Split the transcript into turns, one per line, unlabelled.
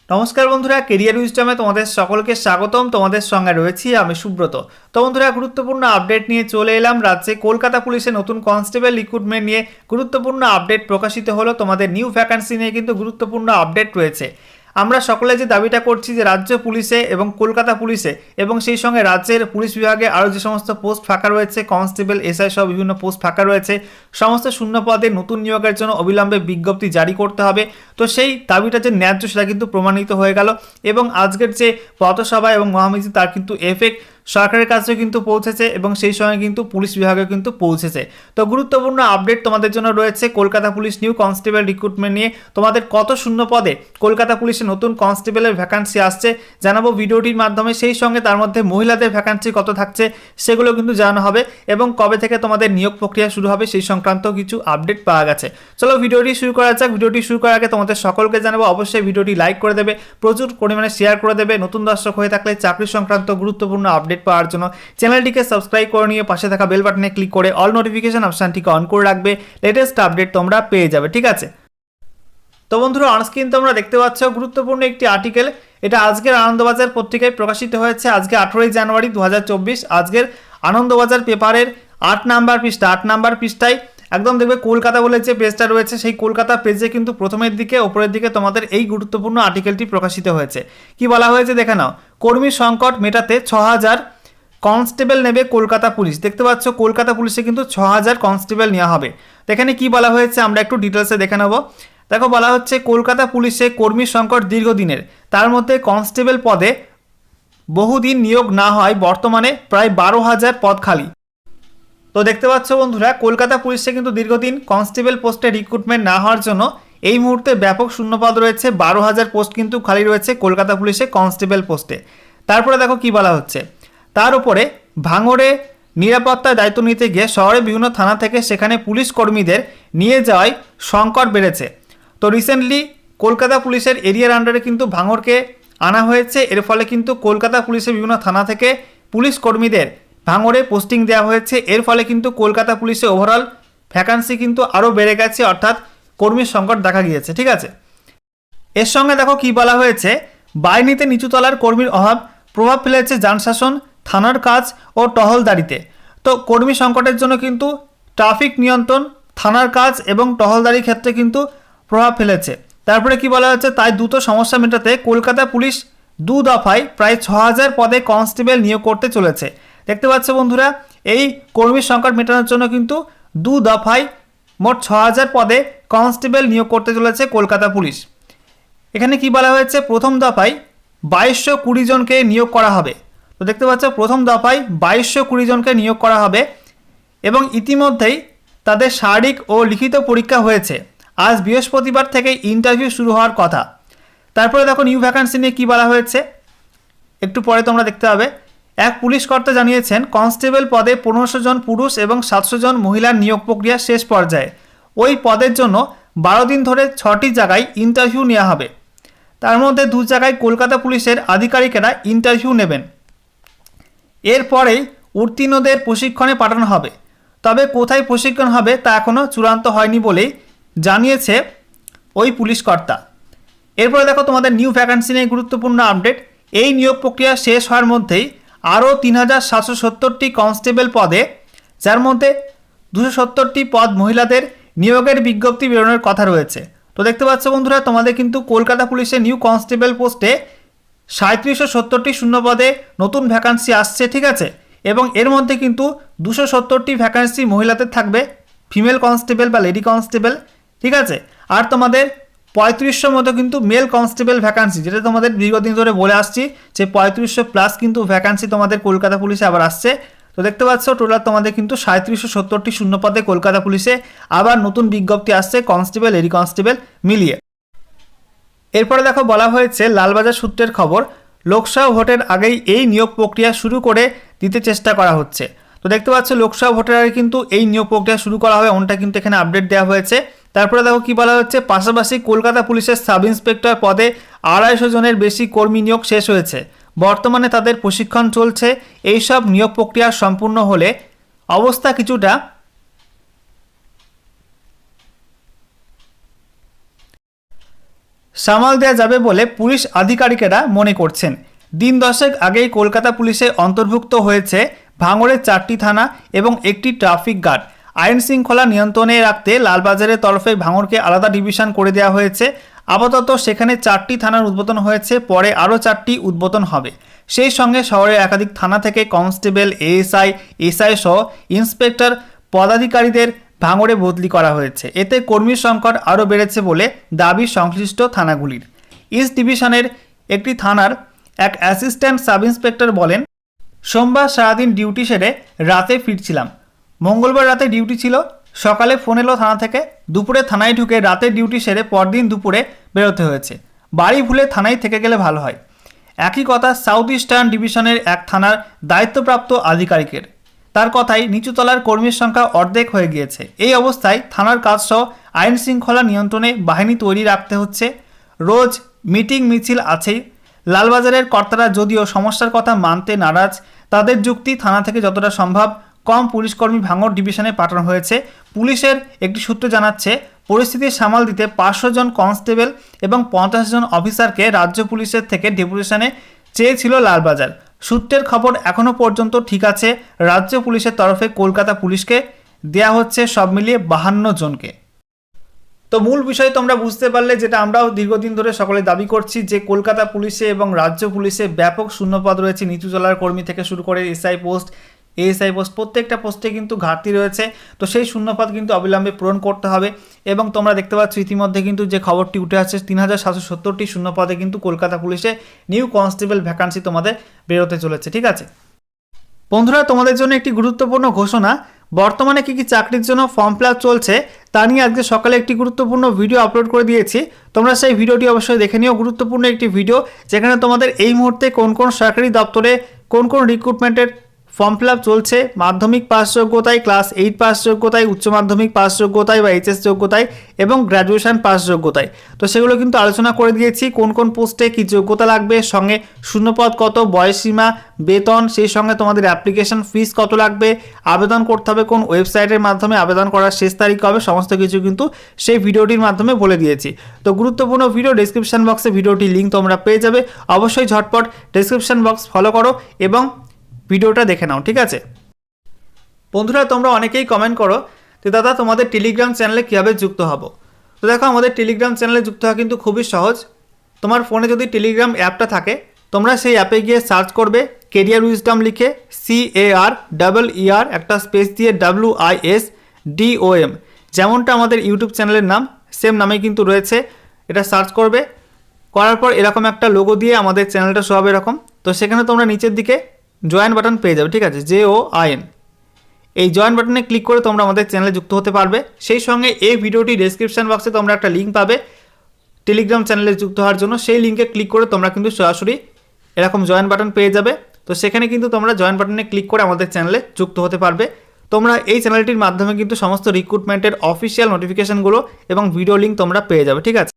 নমস্কার বন্ধুরা, কেরিয়ার উইজডমে তোমাদের সকলকে স্বাগতম। তোমাদের সঙ্গে রয়েছি আমি সুব্রত। তো বন্ধুরা, গুরুত্বপূর্ণ আপডেট নিয়ে চলে এলাম। রাজ্যে কলকাতা পুলিশের নতুন কনস্টেবল রিক্রুটমেন্ট নিয়ে গুরুত্বপূর্ণ আপডেট প্রকাশিত হলো। তোমাদের নিউ ভ্যাকান্সি নিয়ে কিন্তু গুরুত্বপূর্ণ আপডেট রয়েছে। আমরা সকলে যে দাবিটা করছি যে রাজ্য পুলিশে এবং কলকাতা পুলিশে এবং সেই সঙ্গে রাজ্যের পুলিশ বিভাগে আরও যে সমস্ত পোস্ট ফাঁকা রয়েছে, কনস্টেবল, এসআই সহ বিভিন্ন পোস্ট ফাঁকা রয়েছে, সমস্ত শূন্য পদে নতুন নিয়োগের জন্য অবিলম্বে বিজ্ঞপ্তি জারি করতে হবে। তো সেই দাবিটা যে ন্যায্য সেটা কিন্তু প্রমাণিত হয়ে গেল এবং আজকের যে পথসভা এবং মহামিছিল তার কিন্তু এফেক্ট সরকারের কাছেও কিন্তু পৌঁছেছে এবং সেই সঙ্গে কিন্তু পুলিশ বিভাগেও কিন্তু পৌঁছেছে। তো গুরুত্বপূর্ণ আপডেট তোমাদের জন্য রয়েছে Kolkata police new constable recruitment নিয়ে। তোমাদের কত শূন্য পদে কলকাতা পুলিশে নতুন কনস্টেবলের ভ্যাকান্সি আসছে জানাবো ভিডিওটির মাধ্যমে। সেই সঙ্গে তার মধ্যে মহিলাদের ভ্যাকান্সি কত থাকছে সেগুলো কিন্তু জানানো হবে এবং কবে থেকে তোমাদের নিয়োগ প্রক্রিয়া শুরু হবে সেই সংক্রান্ত কিছু আপডেট পাওয়া গেছে। চলো ভিডিওটি শুরু করা যাক। ভিডিওটি শুরু করার আগে তোমাদের সকলকে জানাবো অবশ্যই ভিডিওটি লাইক করে দেবে, প্রচুর পরিমাণে শেয়ার করে দেবে। নতুন দর্শক হয়ে থাকলে চাকরি সংক্রান্ত গুরুত্বপূর্ণ আপডেট পাওয়ার জন্য চ্যানেলটিকে সাবস্ক্রাইব করে নিয়ে পাশে থাকা বেল বাটনে ক্লিক করে অল নোটিফিকেশন অপশনটিকে অন করে রাখবে। লেটেস্ট আপডেট তোমরা পেয়ে যাবে, ঠিক আছে? তো বন্ধুরা, অনস্ক্রিন তোমরা দেখতে পাচ্ছ গুরুত্বপূর্ণ একটি আর্টিকেল। এটা আজকের আনন্দবাজার পত্রিকায় প্রকাশিত হয়েছে আজকে 18 জানুয়ারি 2024। আজকের আনন্দবাজার পেপারের 8 নাম্বার পৃষ্ঠায় একদম দেখবে কলকাতা বলে যে পেজটা রয়েছে সেই কলকাতা পেজে কিন্তু প্রথমের দিকে ওপরের দিকে তোমাদের এই গুরুত্বপূর্ণ আর্টিকেলটি প্রকাশিত হয়েছে। কি বলা হয়েছে দেখে নাও। কর্মী সংকট মেটাতে 6000 কনস্টেবল নেবে কলকাতা পুলিশ। দেখতে পাচ্ছ কলকাতা পুলিশে কিন্তু 6000 কনস্টেবল নেওয়া হবে। এখানে কি বলা হয়েছে আমরা একটু ডিটেলসে দেখে নেব। দেখো, বলা হচ্ছে কলকাতা পুলিশে কর্মী সংকট দীর্ঘদিনের, তার মধ্যে কনস্টেবল পদে বহুদিন নিয়োগ না হয় বর্তমানে প্রায় 12,000 পদ খালি। তো দেখতে পাচ্ছ বন্ধুরা, কলকাতা পুলিশে কিন্তু দীর্ঘদিন কনস্টেবল পোস্টে রিক্রুটমেন্ট না হওয়ার জন্য এই মুহূর্তে ব্যাপক শূন্যপদ রয়েছে। 12,000 পোস্ট কিন্তু খালি রয়েছে কলকাতা পুলিশে কনস্টেবল পোস্টে। তারপরে দেখো কি বলা হচ্ছে, তার উপরে ভাঙড়ে নিরাপত্তার দায়িত্ব নিতে গিয়ে শহরে বিভিন্ন থানা থেকে সেখানে পুলিশ কর্মীদের নিয়ে যাওয়ায় সংকট বেড়েছে। তো রিসেন্টলি কলকাতা পুলিশের এরিয়ার আন্ডারে কিন্তু ভাঙড়কে আনা হয়েছে। এর ফলে কিন্তু কলকাতা পুলিশের বিভিন্ন থানা থেকে পুলিশ কর্মীদের ভাঙড়ে পোস্টিং দেওয়া হয়েছে। এর ফলে কিন্তু কলকাতা পুলিশে ওভারঅল ভ্যাকান্সি কিন্তু আরও বেড়ে গেছে, অর্থাৎ কর্মীর সংকট দেখা গিয়েছে, ঠিক আছে? এর সঙ্গে দেখো কি বলা হয়েছে, বাহিনীতে নিচুতলার কর্মীর অভাব প্রভাব ফেলেছে যানশাসন, থানার কাজ ও টহলদারিতে। তো কর্মী সংকটের জন্য কিন্তু ট্রাফিক নিয়ন্ত্রণ, থানার কাজ এবং টহলদারির ক্ষেত্রে কিন্তু প্রভাব ফেলেছে। তারপরে কি বলা হচ্ছে, তাই দ্রুত সমস্যা মেটাতে কলকাতা পুলিশ 2 দফায় প্রায় 6000 পদে কনস্টেবল নিয়োগ করতে চলেছে। দেখতে পাচ্ছ বন্ধুরা, এই কর্মী সংকট মেটানোর জন্য কিন্তু 2 দফায় মোট 6000 পদে কনস্টেবল নিয়োগ করতে চলেছে কলকাতা পুলিশ। এখানে কি বলা হয়েছে, প্রথম দফায় 2220 জনকে নিয়োগ করা হবে। তো দেখতে পাচ্ছ প্রথম দফায় 2220 জনকে নিয়োগ করা হবে এবং ইতিমধ্যেই তাদের শারীরিক ও লিখিত পরীক্ষা হয়েছে। আজ বৃহস্পতিবার থেকে ইন্টারভিউ শুরু হওয়ার কথা। তারপরে দেখো নিউ ভ্যাকান্সি নিয়ে কী বলা হয়েছে, একটু পরে তোমরা দেখতে পাবে। এক পুলিশ কর্তা জানিয়েছেন কনস্টেবল পদে 1500 জন পুরুষ এবং 700 জন মহিলার নিয়োগ প্রক্রিয়া শেষ পর্যায়ে। ওই পদের জন্য 12 দিন ধরে 6টি জায়গায় ইন্টারভিউ নেওয়া হবে। তার মধ্যে 2 জায়গায় কলকাতা পুলিশের আধিকারিকেরা ইন্টারভিউ নেবেন। এরপরেই উত্তীর্ণদের প্রশিক্ষণে পাঠানো হবে। তবে কোথায় প্রশিক্ষণ হবে তা এখনও চূড়ান্ত হয়নি বলেই জানিয়েছে ওই পুলিশ কর্তা। এরপরে দেখো তোমাদের নিউ ভ্যাকান্সি নিয়ে গুরুত্বপূর্ণ আপডেট। এই নিয়োগ প্রক্রিয়া শেষ হওয়ার মধ্যেই আরও 3770টি কনস্টেবল পদে, যার মধ্যে 270টি পদ মহিলাদের নিয়োগের বিজ্ঞপ্তি বেরোনোর কথা রয়েছে। তো দেখতে পাচ্ছ বন্ধুরা, তোমাদের কিন্তু কলকাতা পুলিশের নিউ কনস্টেবল পোস্টে 3770টি শূন্য পদে নতুন ভ্যাকান্সি আসছে, ঠিক আছে? এবং এর মধ্যে কিন্তু 270টি ভ্যাকান্সি মহিলাদের থাকবে, ফিমেল কনস্টেবল বা লেডি কনস্টেবল, ঠিক আছে? আর তোমাদের 3500 মতো কিন্তু মেল কনস্টেবল ভ্যাকান্সি, যেটা তোমাদের দীর্ঘদিন ধরে বলে আসছি যে 3500 প্লাস কিন্তু ভ্যাকান্সি তোমাদের কলকাতা পুলিশে আবার আসছে। তো দেখতে পাচ্ছ টোটাল তোমাদের কিন্তু 3770টি শূন্য পদে কলকাতা পুলিশে আবার নতুন বিজ্ঞপ্তি আসছে কনস্টেবল, লেডি কনস্টেবল মিলিয়ে। এরপরে দেখো বলা হয়েছে লালবাজার সূত্রের খবর, লোকসভা ভোটের আগেই এই নিয়োগ প্রক্রিয়া শুরু করে দিতে চেষ্টা করা হচ্ছে। তো দেখতে পাচ্ছ লোকসভা ভোটের আগে কিন্তু এই নিয়োগ প্রক্রিয়া শুরু করা হবে, ওনটা কিন্তু এখানে আপডেট দেওয়া হয়েছে। তারপরে দেখো কি বলা হচ্ছে, পাশাপাশি কলকাতা পুলিশের সাব ইন্সপেক্টর পদে 250 জনের বেশি কর্মী নিয়োগ শেষ হয়েছে। বর্তমানে তাদের প্রশিক্ষণ চলছে। এইসব নিয়োগ প্রক্রিয়া সম্পূর্ণ হলে অবস্থা কিছুটা সামাল দেওয়া যাবে বলে পুলিশ আধিকারিকেরা মনে করছেন। দিন দশেক আগেই কলকাতা পুলিশে অন্তর্ভুক্ত হয়েছে ভাঙড়ের 4টি থানা এবং একটি ট্রাফিক গার্ড। আইন শৃঙ্খলা নিয়ন্ত্রণে রাখতে লালবাজারের তরফে ভাঙড়কে আলাদা ডিভিশন করে দেওয়া হয়েছে। আপাতত সেখানে 4টি থানার উদ্বোধন হয়েছে, পরে আরও 4টি উদ্বোধন হবে। সেই সঙ্গে শহরের একাধিক থানা থেকে কনস্টেবল, এএসআই, এসআই সহ ইন্সপেক্টর পদাধিকারীদের ভাঙড়ে বদলি করা হয়েছে। এতে কর্মীর সংকট আরও বেড়েছে বলে দাবি সংশ্লিষ্ট থানাগুলির। ইস্ট ডিভিশনের একটি থানার এক অ্যাসিস্ট্যান্ট সাব ইন্সপেক্টর বলেন, সোমবার সারাদিন ডিউটি সেরে রাতে ফিরছিলাম। মঙ্গলবার রাতে ডিউটি ছিল, সকালে ফোন এলো থানা থেকে। দুপুরে থানায় ঢুকে রাতের ডিউটি সেরে পরদিন দুপুরে বেরোতে হয়েছে। বাড়ি ভুলে থানায় থেকে গেলে ভালো হয়। একই কথা সাউথ ইস্টার্ন ডিভিশনের এক থানার দায়িত্বপ্রাপ্ত আধিকারিকের। তার কথাই নিচুতলার কর্মীর সংখ্যা অর্ধেক হয়ে গিয়েছে। এই অবস্থায় থানার কাজসহ আইন শৃঙ্খলা নিয়ন্ত্রণে বাহিনী তৈরি রাখতে হচ্ছে। রোজ মিটিং মিছিল আছেই। লালবাজারের কর্তারা যদিও সমস্যার কথা মানতে নারাজ। তাদের যুক্তি, থানা থেকে যতটা সম্ভব কম পুলিশকর্মী ভাঙড় ডিভিশনে পাঠানো হয়েছে। পুলিশের একটি সূত্র জানাচ্ছে, পরিস্থিতি সামাল দিতে 500 জন কনস্টেবল এবং 50 জন অফিসারকে রাজ্য পুলিশের থেকে ডেপুটেশনে চেয়েছিল লালবাজার। সূত্রের খবর এখনও পর্যন্ত ঠিক আছে। রাজ্য পুলিশের তরফে কলকাতা পুলিশকে দেয়া হচ্ছে সব মিলিয়ে 52 জনকে। তো মূল বিষয় তোমরা বুঝতে পারলে, যেটা আমরাও দীর্ঘদিন ধরে সকলে দাবি করছি যে কলকাতা পুলিশে এবং রাজ্য পুলিশে ব্যাপক শূন্যপদ রয়েছে। নিচুতলার কর্মী থেকে শুরু করে এসআই পোস্ট, এএসআই পোস্ট, প্রত্যেকটা পোস্টে কিন্তু ঘাটতি রয়েছে। তো সেই শূন্যপদ কিন্তু অবিলম্বে পূরণ করতে হবে। এবং তোমরা দেখতে পাচ্ছ ইতিমধ্যে কিন্তু যে খবরটি উঠে আসছে, 3770টি শূন্যপদে কিন্তু কলকাতা পুলিশে নিউ কনস্টেবল ভ্যাকান্সি তোমাদের বেরোতে চলেছে। ঠিক আছে বন্ধুরা, তোমাদের জন্য একটি গুরুত্বপূর্ণ ঘোষণা। বর্তমানে কী কী চাকরির জন্য ফর্ম ফিল আপ চলছে তা নিয়ে আজকে সকালে একটি গুরুত্বপূর্ণ ভিডিও আপলোড করে দিয়েছি। তোমরা সেই ভিডিওটি অবশ্যই দেখে নিও। গুরুত্বপূর্ণ একটি ভিডিও, যেখানে তোমাদের এই মুহূর্তে কোন কোন সরকারি দপ্তরে কোন কোন রিক্রুটমেন্টের ফর্ম ফিল আপ চলছে, মাধ্যমিক পাস যোগ্যতায়, ক্লাস 8 পাস যোগ্যতায়, উচ্চ মাধ্যমিক পাস যোগ্যতায় বা এইচএস যোগ্যতায় এবং গ্র্যাজুয়েশন পাস যোগ্যতায়। তো সেগুলো কিন্তু আলোচনা করে দিয়েছি, কোন কোন পোস্টে কী যোগ্যতা লাগবে, সঙ্গে শূন্যপদ কত, বয়সসীমা, বেতন, সেই সঙ্গে তোমাদের অ্যাপ্লিকেশন ফিস কত লাগবে, আবেদন করতে হবে কোন ওয়েবসাইটের মাধ্যমে, আবেদন করার শেষ তারিখ হবে, সমস্ত কিছু কিন্তু সেই ভিডিওটির মাধ্যমে বলে দিয়েছি। তো গুরুত্বপূর্ণ ভিডিও, ডেসক্রিপশন বক্সে ভিডিওটির লিঙ্ক তোমরা পেয়ে যাবে। অবশ্যই ঝটপট ডেসক্রিপশন বক্স ফলো করো এবং ভিডিওটা দেখে নাও। ঠিক আছে বন্ধুরা, তোমরা অনেকেই কমেন্ট করো যে দাদা তোমাদের টেলিগ্রাম চ্যানেলে কীভাবে যুক্ত হব। তো দেখো, আমাদের টেলিগ্রাম চ্যানেলে যুক্ত হওয়া কিন্তু খুবই সহজ। তোমার ফোনে যদি টেলিগ্রাম অ্যাপটা থাকে, তোমরা সেই অ্যাপে গিয়ে সার্চ করবে কেরিয়ার উইজডম লিখে, CARER একটা স্পেস দিয়ে WISDOM, যেমনটা আমাদের ইউটিউব চ্যানেলের নাম, সেম নামে কিন্তু রয়েছে। এটা সার্চ করবে, করার পর এরকম একটা লোগো দিয়ে আমাদের চ্যানেলটা শো হবে এরকম। তো সেখানে তোমরা নিচের দিকে জয়েন বাটন পেয়ে যাবে। ঠিক আছে, JOIN, এই জয়েন বাটনে ক্লিক করে তোমরা আমাদের চ্যানেলে যুক্ত হতে পারবে। সেই সঙ্গে এই ভিডিওটি ডেসক্রিপশন বক্সে তোমরা একটা লিঙ্ক পাবে টেলিগ্রাম চ্যানেলে যুক্ত হওয়ার জন্য। সেই লিঙ্কে ক্লিক করে তোমরা কিন্তু সরাসরি এরকম জয়েন বাটন পেয়ে যাবে। তো সেখানে কিন্তু তোমরা জয়েন বাটনে ক্লিক করে আমাদের চ্যানেলে যুক্ত হতে পারবে। তোমরা এই চ্যানেলটির মাধ্যমে কিন্তু সমস্ত রিক্রুটমেন্টের অফিসিয়াল নোটিফিকেশনগুলো এবং ভিডিও লিঙ্ক তোমরা পেয়ে যাবে। ঠিক আছে।